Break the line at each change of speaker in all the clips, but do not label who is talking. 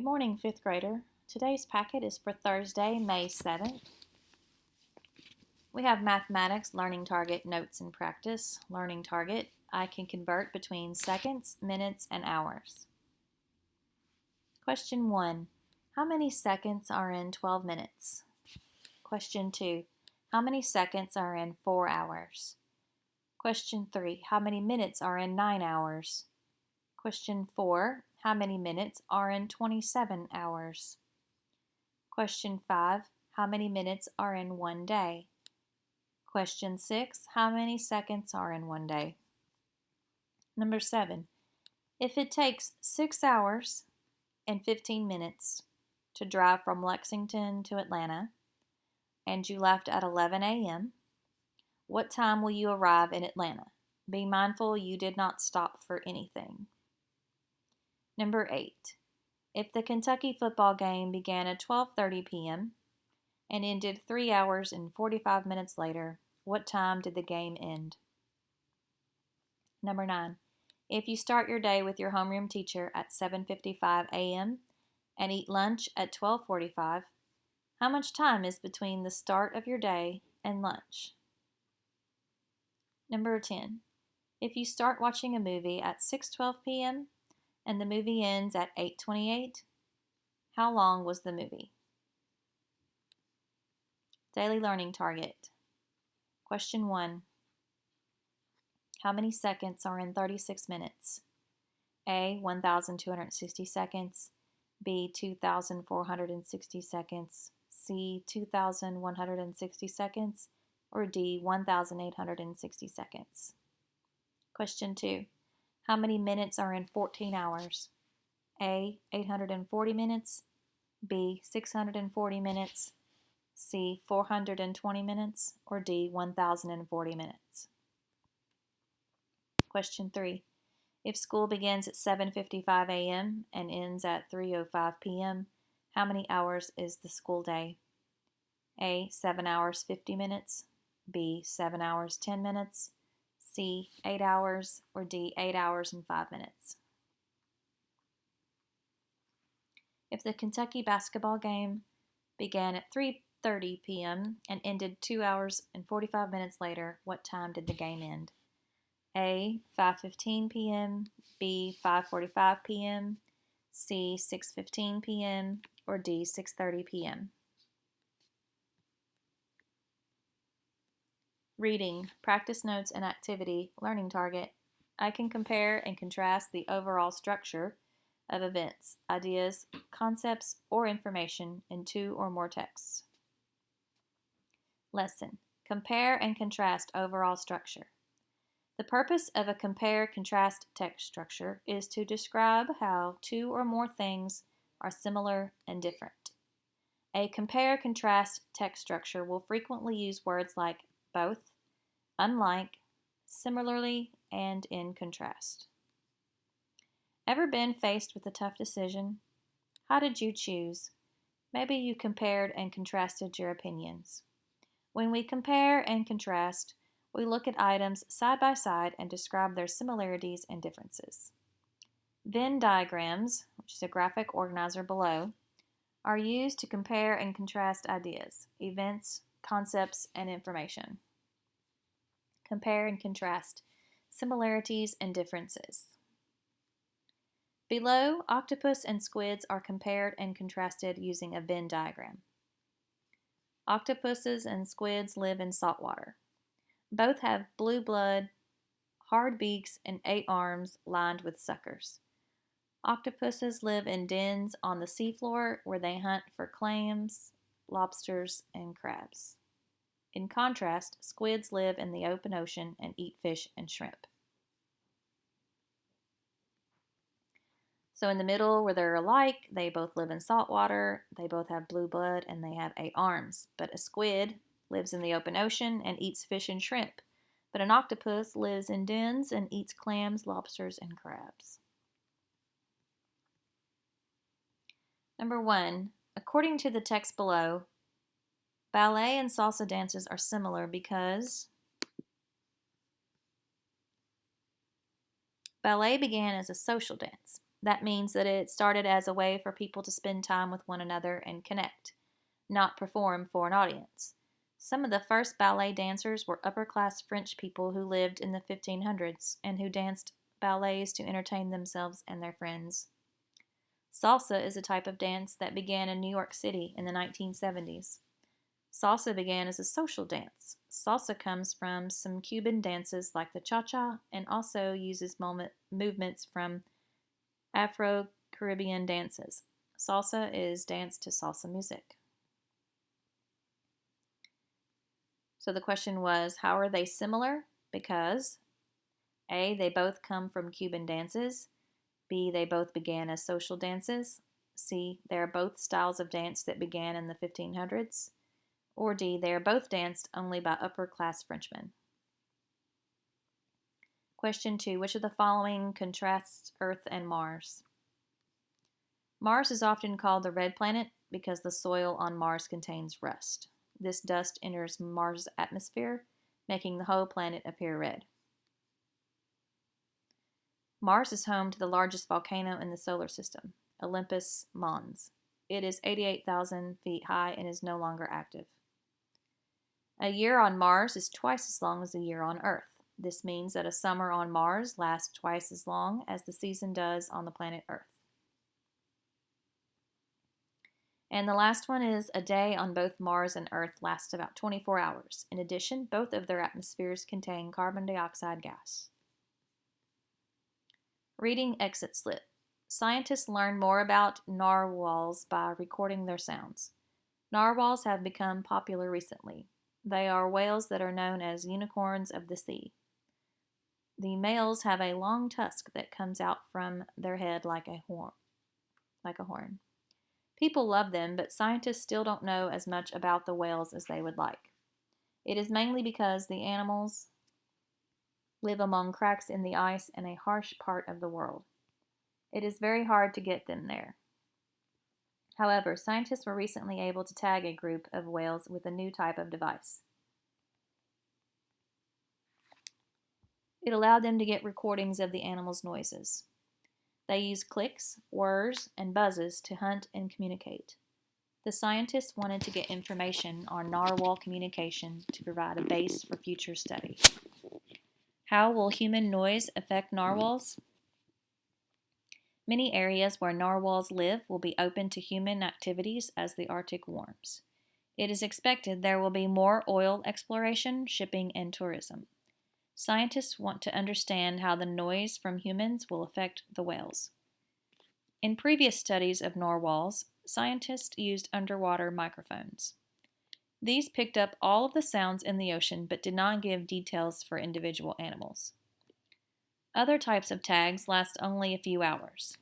Good morning, 5th grader. Today's packet is for Thursday, May 7th. We have Mathematics, Learning Target, Notes and Practice. Learning Target, I can convert between seconds, minutes, and hours. Question 1. How many seconds are in 12 minutes? Question 2. How many seconds are in 4 hours? Question 3. How many minutes are in 9 hours? Question 4. How many minutes are in 27 hours? Question 5. How many minutes are in 1 day? Question 6. How many seconds are in 1 day? Number 7. If it takes 6 hours and 15 minutes to drive from Lexington to Atlanta, and you left at 11 a.m., what time will you arrive in Atlanta? Be mindful you did not stop for anything. Number 8. If the Kentucky football game began at 12:30 p.m. and ended 3 hours and 45 minutes later, what time did the game end? Number 9. If you start your day with your homeroom teacher at 7:55 a.m. and eat lunch at 12:45, how much time is between the start of your day and lunch? Number 10. If you start watching a movie at 6:12 p.m. and the movie ends at 8:28, how long was the movie? Daily Learning Target. Question 1. How many seconds are in 36 minutes? A. 1,260 seconds. B. 2,460 seconds. C. 2,160 seconds. Or D. 1,860 seconds. Question 2. How many minutes are in 14 hours? A. 840 minutes. B. 640 minutes. C. 420 minutes. Or D. 1,040 minutes. Question 3. If school begins at 7:55 a.m. and ends at 3:05 p.m., how many hours is the school day? A. 7 hours 50 minutes. B. 7 hours 10 minutes. C. 8 hours. Or D. 8 hours and 5 minutes. If the Kentucky basketball game began at 3:30 p.m. and ended 2 hours and 45 minutes later, what time did the game end? A. 5:15 p.m. B. 5:45 p.m. C. 6:15 p.m. Or D. 6:30 p.m. Reading, practice notes and activity, learning target. I can compare and contrast the overall structure of events, ideas, concepts, or information in 2 or more texts. Lesson. Compare and contrast overall structure. The purpose of a compare-contrast text structure is to describe how 2 or more things are similar and different. A compare-contrast text structure will frequently use words like both, unlike, similarly, and in contrast. Ever been faced with a tough decision? How did you choose? Maybe you compared and contrasted your opinions. When we compare and contrast, we look at items side by side and describe their similarities and differences. Venn diagrams, which is a graphic organizer below, are used to compare and contrast ideas, events, concepts, and information. Compare and contrast similarities and differences. Below, octopus and squids are compared and contrasted using a Venn diagram. Octopuses and squids live in salt water. Both have blue blood, hard beaks, and 8 arms lined with suckers. Octopuses live in dens on the seafloor where they hunt for clams, lobsters, and crabs. In contrast, squids live in the open ocean and eat fish and shrimp. So in the middle where they're alike, they both live in salt water, they both have blue blood, and they have 8 arms. But a squid lives in the open ocean and eats fish and shrimp. But an octopus lives in dens and eats clams, lobsters, and crabs. Number 1. According to the text below, ballet and salsa dances are similar because ballet began as a social dance. That means that it started as a way for people to spend time with one another and connect, not perform for an audience. Some of the first ballet dancers were upper class French people who lived in the 1500s and who danced ballets to entertain themselves and their friends. Salsa is a type of dance that began in New York City in the 1970s. Salsa began as a social dance. Salsa comes from some Cuban dances like the cha-cha and also uses movements from Afro-Caribbean dances. Salsa is danced to salsa music. So the question was, how are they similar? Because A, they both come from Cuban dances. B, they both began as social dances. C, they are both styles of dance that began in the 1500s. Or D, they are both danced only by upper-class Frenchmen. Question 2, which of the following contrasts Earth and Mars? Mars is often called the red planet because the soil on Mars contains rust. This dust enters Mars' atmosphere, making the whole planet appear red. Mars is home to the largest volcano in the solar system, Olympus Mons. It is 88,000 feet high and is no longer active. A year on Mars is twice as long as a year on Earth. This means that a summer on Mars lasts twice as long as the season does on the planet Earth. And the last one is a day on both Mars and Earth lasts about 24 hours. In addition, both of their atmospheres contain carbon dioxide gas. Reading exit slip. Scientists learn more about narwhals by recording their sounds. Narwhals have become popular recently. They are whales that are known as unicorns of the sea. The males have a long tusk that comes out from their head like a horn. People love them, but scientists still don't know as much about the whales as they would like. It is mainly because the animals live among cracks in the ice in a harsh part of the world. It is very hard to get them there. However, scientists were recently able to tag a group of whales with a new type of device. It allowed them to get recordings of the animals' noises. They use clicks, whirs, and buzzes to hunt and communicate. The scientists wanted to get information on narwhal communication to provide a base for future study. How will human noise affect narwhals? Many areas where narwhals live will be open to human activities as the Arctic warms. It is expected there will be more oil exploration, shipping, and tourism. Scientists want to understand how the noise from humans will affect the whales. In previous studies of narwhals, scientists used underwater microphones. These picked up all of the sounds in the ocean but did not give details for individual animals. Other types of tags last only a few hours.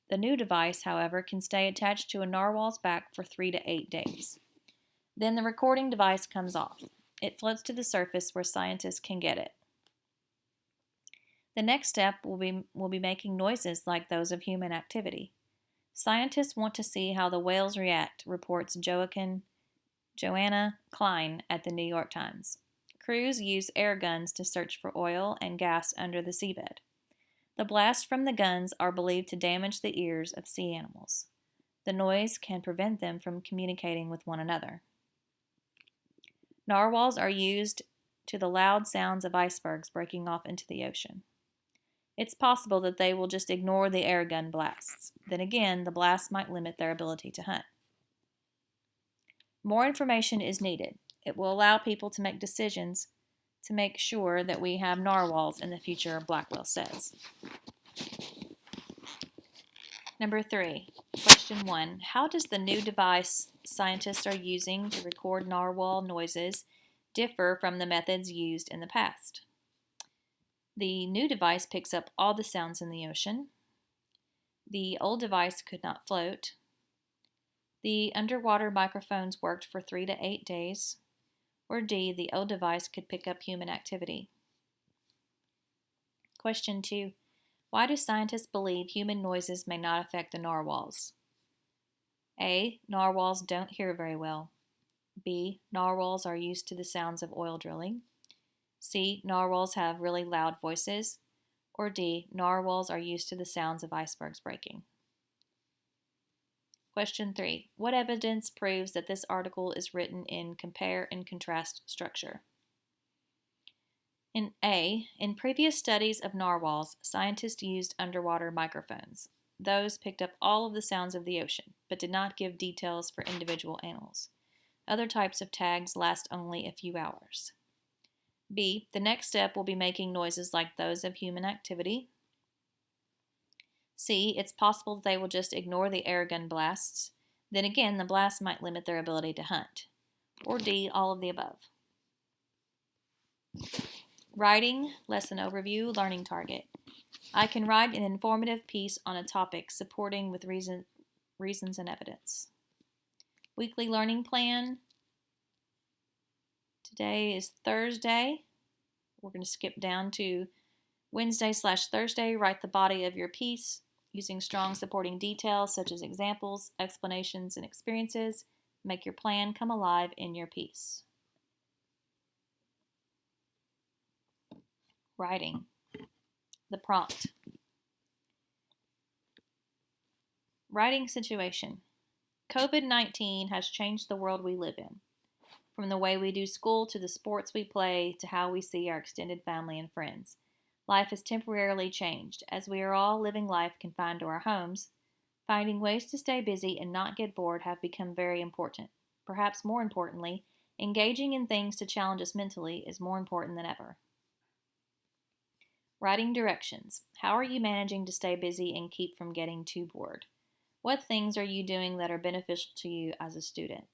The new device, however, can stay attached to a narwhal's back for 3 to 8 days. Then the recording device comes off. It floats to the surface where scientists can get it. The next step will be making noises like those of human activity. Scientists want to see how the whales react, reports Joanna Klein at the New York Times. Crews use air guns to search for oil and gas under the seabed. The blasts from the guns are believed to damage the ears of sea animals. The noise can prevent them from communicating with one another. Narwhals are used to the loud sounds of icebergs breaking off into the ocean. It's possible that they will just ignore the air gun blasts. Then again, the blasts might limit their ability to hunt. More information is needed. It will allow people to make decisions to make sure that we have narwhals in the future, Blackwell says. Number 3, question 1. How does the new device scientists are using to record narwhal noises differ from the methods used in the past? The new device picks up all the sounds in the ocean. The old device could not float. The underwater microphones worked for 3 to 8 days. Or D, the old device could pick up human activity. Question 2. Why do scientists believe human noises may not affect the narwhals? A. Narwhals don't hear very well. B. Narwhals are used to the sounds of oil drilling. C. Narwhals have really loud voices. Or D, narwhals are used to the sounds of icebergs breaking. Question 3. What evidence proves that this article is written in compare and contrast structure? In A, in previous studies of narwhals, scientists used underwater microphones. Those picked up all of the sounds of the ocean, but did not give details for individual animals. Other types of tags last only a few hours. B, the next step will be making noises like those of human activity. C, it's possible that they will just ignore the air gun blasts. Then again, the blasts might limit their ability to hunt. Or D, all of the above. Writing, lesson overview, learning target. I can write an informative piece on a topic supporting with reasons and evidence. Weekly learning plan. Today is Thursday. We're going to skip down to Wednesday/Thursday. Write the body of your piece using strong supporting details such as examples, explanations, and experiences. Make your plan come alive in your piece. Writing. The prompt. Writing situation. COVID-19 has changed the world we live in, from the way we do school to the sports we play to how we see our extended family and friends. Life has temporarily changed. As we are all living life confined to our homes, finding ways to stay busy and not get bored have become very important. Perhaps more importantly, engaging in things to challenge us mentally is more important than ever. Writing directions. How are you managing to stay busy and keep from getting too bored? What things are you doing that are beneficial to you as a student?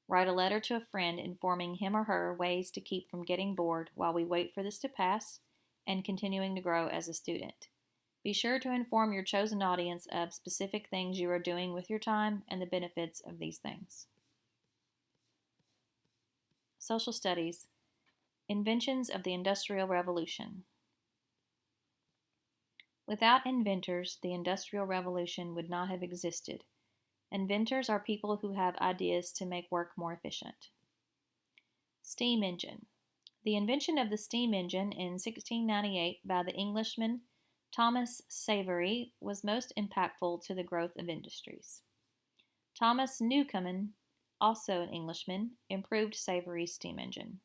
Write a letter to a friend informing him or her ways to keep from getting bored while we wait for this to pass and continuing to grow as a student. Be sure to inform your chosen audience of specific things you are doing with your time and the benefits of these things. Social studies. Inventions of the Industrial Revolution. Without inventors, the Industrial Revolution would not have existed. Inventors are people who have ideas to make work more efficient. Steam engine. The invention of the steam engine in 1698 by the Englishman Thomas Savery was most impactful to the growth of industries. Thomas Newcomen, also an Englishman, improved Savery's steam engine.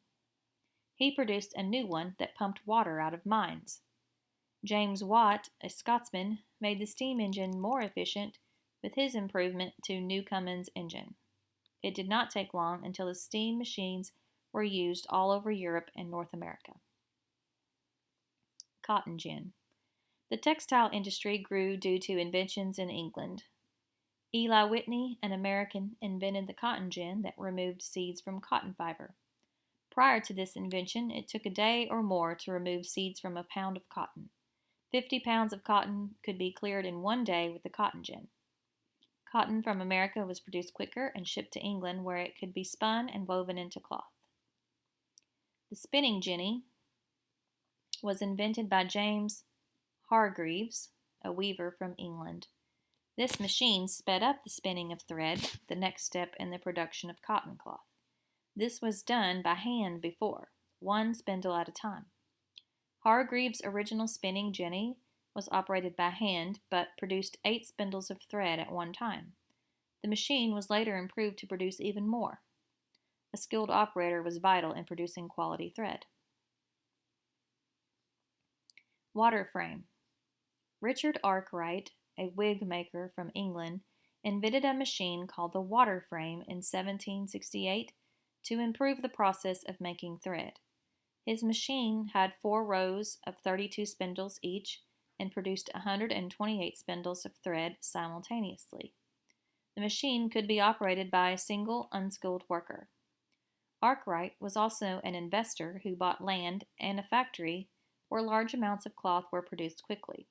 He produced a new one that pumped water out of mines. James Watt, a Scotsman, made the steam engine more efficient with his improvement to Newcomen's engine. It did not take long until the steam machines were used all over Europe and North America. Cotton gin. The textile industry grew due to inventions in England. Eli Whitney, an American, invented the cotton gin that removed seeds from cotton fiber. Prior to this invention, it took a day or more to remove seeds from a pound of cotton. 50 pounds of cotton could be cleared in one day with the cotton gin. Cotton from America was produced quicker and shipped to England, where it could be spun and woven into cloth. The spinning jenny was invented by James Hargreaves, a weaver from England. This machine sped up the spinning of thread, the next step in the production of cotton cloth. This was done by hand before, one spindle at a time. Hargreaves' original spinning jenny was operated by hand, but produced 8 spindles of thread at one time. The machine was later improved to produce even more. A skilled operator was vital in producing quality thread. Water frame. Richard Arkwright, a wig maker from England, invented a machine called the water frame in 1768 to improve the process of making thread. His machine had 4 rows of 32 spindles each and produced 128 spindles of thread simultaneously. The machine could be operated by a single unskilled worker. Arkwright was also an investor who bought land and a factory where large amounts of cloth were produced quickly.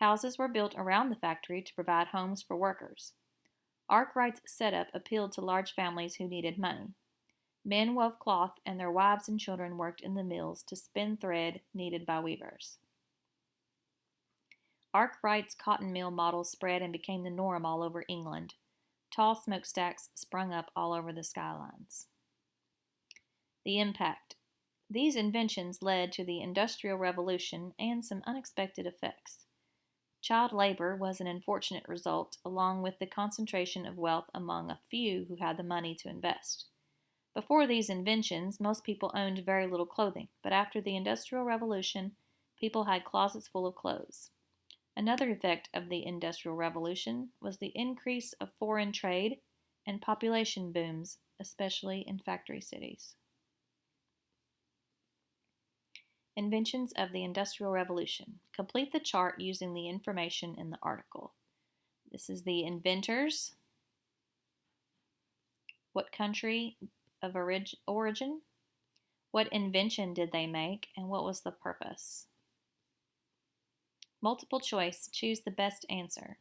Houses were built around the factory to provide homes for workers. Arkwright's setup appealed to large families who needed money. Men wove cloth, and their wives and children worked in the mills to spin thread needed by weavers. Arkwright's cotton mill model spread and became the norm all over England. Tall smokestacks sprung up all over the skylines. The impact. These inventions led to the Industrial Revolution and some unexpected effects. Child labor was an unfortunate result, along with the concentration of wealth among a few who had the money to invest. Before these inventions, most people owned very little clothing, but after the Industrial Revolution, people had closets full of clothes. Another effect of the Industrial Revolution was the increase of foreign trade and population booms, especially in factory cities. Inventions of the Industrial Revolution. Complete the chart using the information in the article. This is the inventors, what country of origin, what invention did they make, and what was the purpose. Multiple choice, choose the best answer.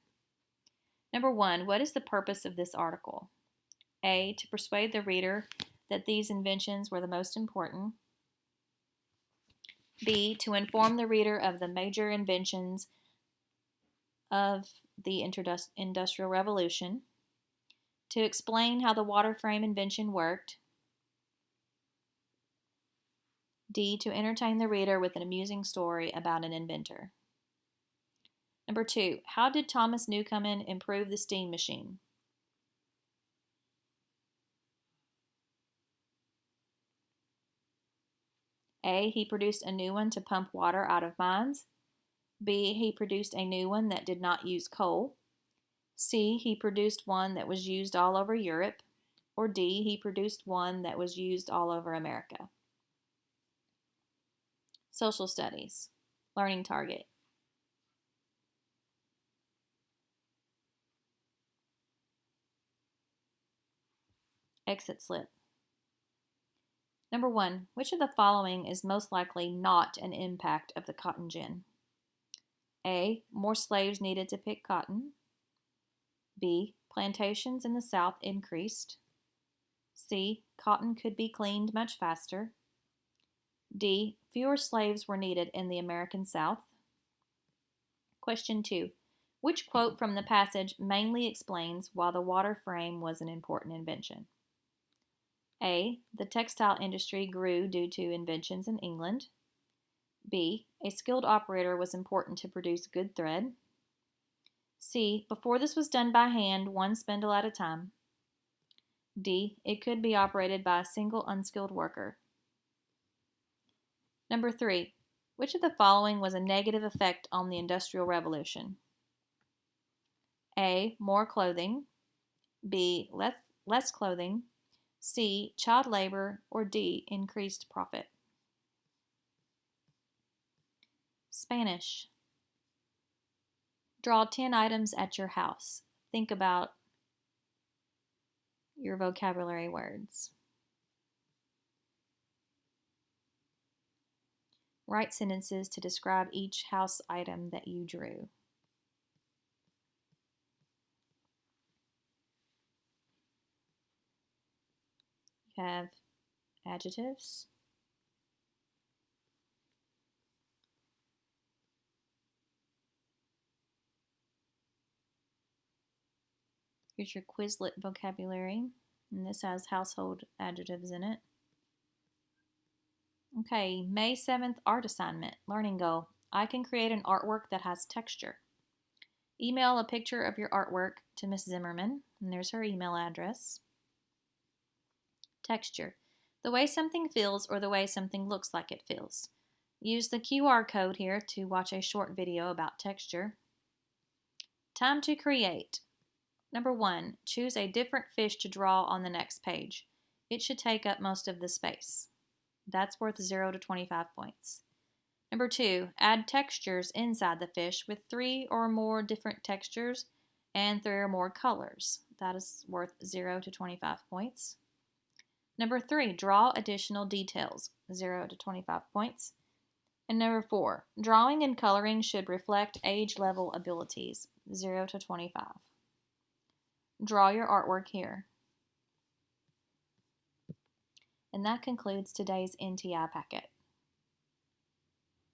Number 1, what is the purpose of this article? A, to persuade the reader that these inventions were the most important. B, to inform the reader of the major inventions of the Industrial Revolution. To explain how the water frame invention worked. D, to entertain the reader with an amusing story about an inventor. Number 2, how did Thomas Newcomen improve the steam machine? A, he produced a new one to pump water out of mines. B, he produced a new one that did not use coal. C, he produced one that was used all over Europe. Or D, he produced one that was used all over America. Social studies. Learning target. Exit slip. Number 1, which of the following is most likely not an impact of the cotton gin? A, more slaves needed to pick cotton. B, plantations in the South increased. C, cotton could be cleaned much faster. D, fewer slaves were needed in the American South. Question 2, which quote from the passage mainly explains why the water frame was an important invention? A, the textile industry grew due to inventions in England. B, a skilled operator was important to produce good thread. C, before this was done by hand, one spindle at a time. D, it could be operated by a single unskilled worker. Number 3, which of the following was a negative effect on the Industrial Revolution? A, more clothing. B, less clothing. C, child labor. Or D, increased profit. Spanish. Draw 10 items at your house. Think about your vocabulary words. Write sentences to describe each house item that you drew. You have adjectives, here's your Quizlet vocabulary, and this has household adjectives in it. Okay, May 7th art assignment, learning goal. I can create an artwork that has texture. Email a picture of your artwork to Miss Zimmerman, and there's her email address. Texture, the way something feels or the way something looks like it feels. Use the QR code here to watch a short video about texture. Time to create. Number 1, choose a different fish to draw on the next page. It should take up most of the space. That's worth 0 to 25 points. Number 2, add textures inside the fish with 3 or more different textures and 3 or more colors. That is worth 0 to 25 points. Number 3, draw additional details, 0 to 25 points. And number 4, drawing and coloring should reflect age level abilities, 0 to 25. Draw your artwork here. And that concludes today's NTI packet.